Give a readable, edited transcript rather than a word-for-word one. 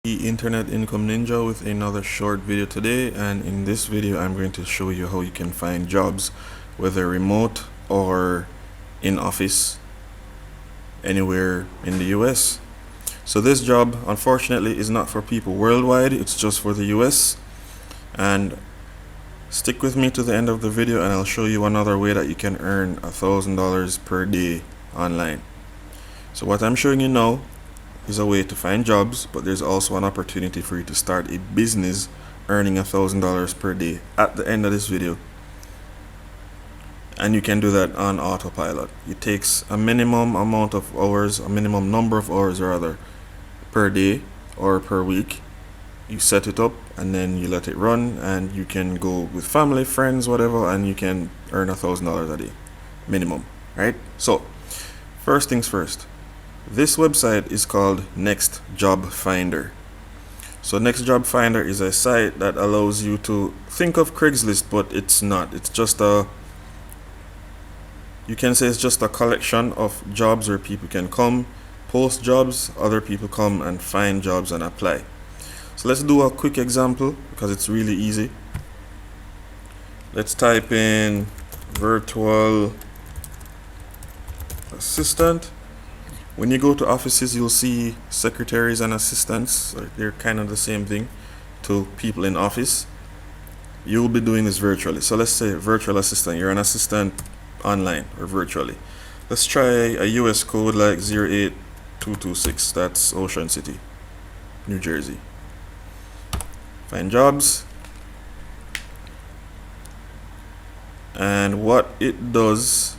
The Internet Income Ninja with another short video today, and in this video I'm going to show you how you can find jobs, whether remote or in office anywhere in the US. So this job unfortunately is not for people worldwide, it's just for the US. And stick with me to the end of the video and I'll show you another way that you can earn $1,000 per day online. So what I'm showing you now is a way to find jobs, but there's also an opportunity for you to start a business earning $1,000 per day at the end of this video, and you can do that on autopilot. It takes a minimum amount of hours, a minimum number of hours rather, per day or per week. You set it up and then you let it run, and you can go with family, friends, whatever, and you can earn $1,000 a day minimum, right? So first things first, this website is called Next Job Finder. So Next Job Finder is a site that allows you to think of Craigslist, but it's not. It's just you can say it's just a collection of jobs where people can come, post jobs, other people come and find jobs and apply. So let's do a quick example because it's really easy. Let's type in virtual assistant. When you go to offices, you'll see secretaries and assistants. They're kind of the same thing to people in office. You'll be doing this virtually. So let's say virtual assistant. You're an assistant online or virtually. Let's try a US code like 08226. That's Ocean City, New Jersey. Find jobs. And what it does